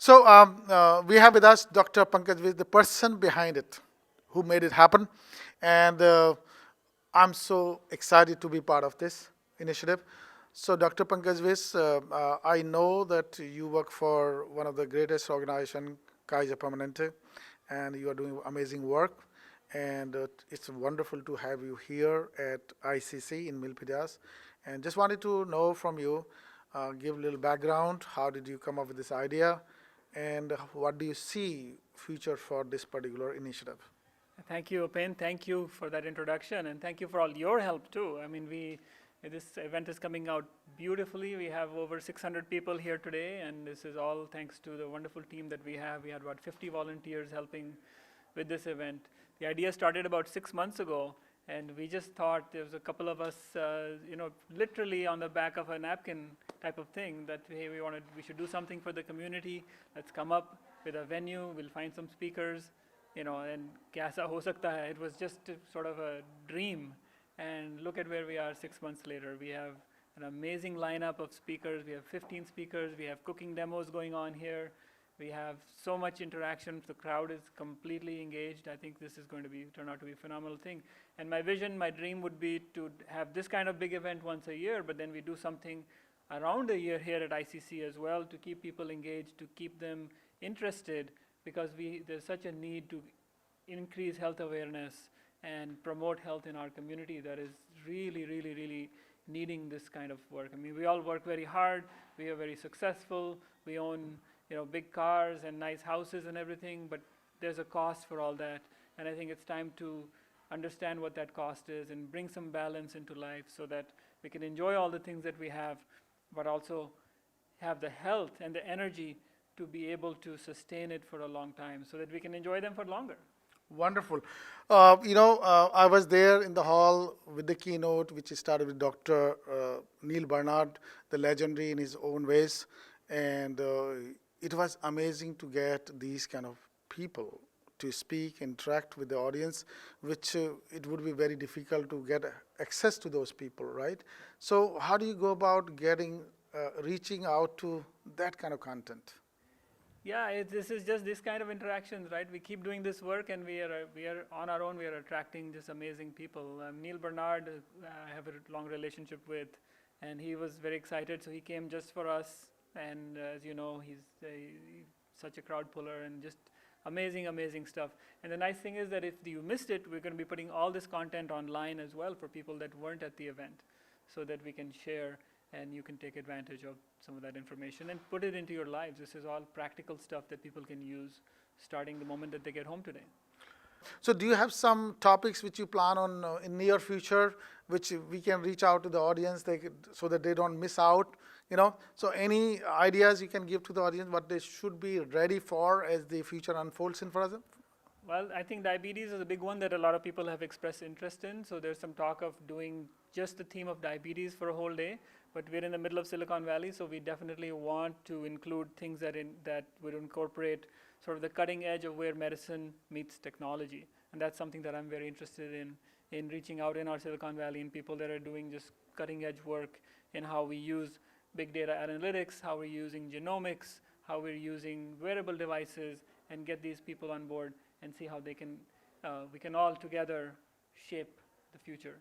So we have with us Dr. Pankaj Vij, the person behind it, who made it happen. And I'm so excited to be part of this initiative. So Dr. Pankaj Vij, I know that you work for one of the greatest organization, Kaiser Permanente, and you are doing amazing work. And it's wonderful to have you here at ICC in Milpitas. And just wanted to know from you, give a little background. How did you come up with this idea? And what do you see future for this particular initiative? Thank you, Upen. Thank you for that introduction, and thank you for all your help too. I mean, this event is coming out beautifully. We have over 600 people here today, and this is all thanks to the wonderful team that we have. We had about 50 volunteers helping with this event. The idea started about 6 months ago, and we just thought there was a couple of us, literally on the back of a napkin type of thing that hey, we should do something for the community. Let's come up with a venue. We'll find some speakers, and kaisa ho sakta hai. It was just sort of a dream, and look at where we are 6 months later. We have an amazing lineup of speakers. We have 15 speakers. We have cooking demos going on here. We have so much interaction. The crowd is completely engaged. I think this is going to turn out to be a phenomenal thing. And my vision, my dream would be to have this kind of big event once a year, but then we do something around a year here at ICC as well to keep people engaged, to keep them interested, because there's such a need to increase health awareness and promote health in our community that is really, really, really needing this kind of work. I mean, we all work very hard. We are very successful. We own big cars and nice houses and everything, but there's a cost for all that. And I think it's time to understand what that cost is and bring some balance into life so that we can enjoy all the things that we have, but also have the health and the energy to be able to sustain it for a long time so that we can enjoy them for longer. Wonderful. I was there in the hall with the keynote, which started with Dr. Neil Barnard, the legendary in his own ways. And it was amazing to get these kind of people to speak, interact with the audience, which it would be very difficult to get access to those people, right? So how do you go about reaching out to that kind of content? Yeah, this is just this kind of interactions, right? We keep doing this work, and we are on our own. We are attracting just amazing people. Neil Bernard, I have a long relationship with, and he was very excited. So he came just for us, and as you know, he's such a crowd puller, and just amazing, amazing stuff. And the nice thing is that if you missed it, we're going to be putting all this content online as well for people that weren't at the event, so that we can share and you can take advantage of some of that information and put it into your lives. This is all practical stuff that people can use starting the moment that they get home today. So do you have some topics which you plan on in near future, which we can reach out to the audience so that they don't miss out? So any ideas you can give to the audience what they should be ready for as the future unfolds in front of them? Well, I think diabetes is a big one that a lot of people have expressed interest in. So there's some talk of doing just the theme of diabetes for a whole day. But we're in the middle of Silicon Valley, so we definitely want to include things that would incorporate sort of the cutting edge of where medicine meets technology. And that's something that I'm very interested in reaching out in our Silicon Valley and people that are doing just cutting edge work in how we use big data analytics, how we're using genomics, how we're using wearable devices, and get these people on board and see how we can all together shape the future.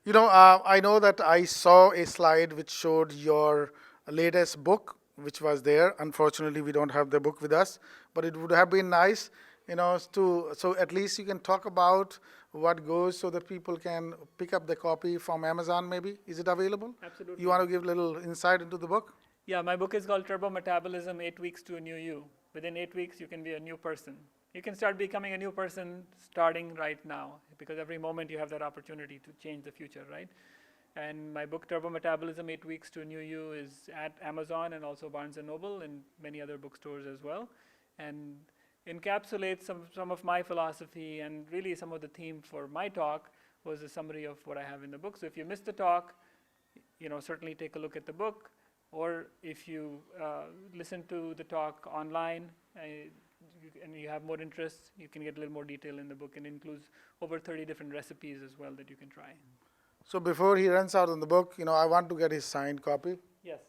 I know that I saw a slide which showed your latest book, which was there. Unfortunately, we don't have the book with us, but it would have been nice, so at least you can talk about what goes so that people can pick up the copy from Amazon maybe. Is it available? Absolutely. You want to give a little insight into the book? Yeah, my book is called Turbo Metabolism, 8 Weeks to a New You. Within 8 weeks, you can be a new person. You can start becoming a new person starting right now, because every moment you have that opportunity to change the future, right? And my book, Turbo Metabolism, 8 Weeks to a New You, is at Amazon and also Barnes & Noble and many other bookstores as well, and encapsulates some of my philosophy, and really some of the theme for my talk was a summary of what I have in the book. So if you missed the talk, certainly take a look at the book, or if you listen to the talk online, and you have more interest, you can get a little more detail in the book, and includes over 30 different recipes as well that you can try. So before he runs out on the book, I want to get his signed copy. Yes,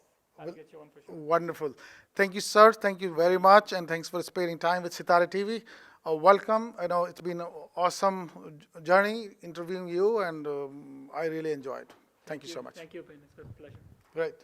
I'll get you one for sure. Wonderful. Thank you, sir. Thank you very much, and thanks for spending time with Sitare TV. Welcome. I know it's been an awesome journey interviewing you, and I really enjoyed. Thank you so much. Thank you, Ben. It's a pleasure. Great.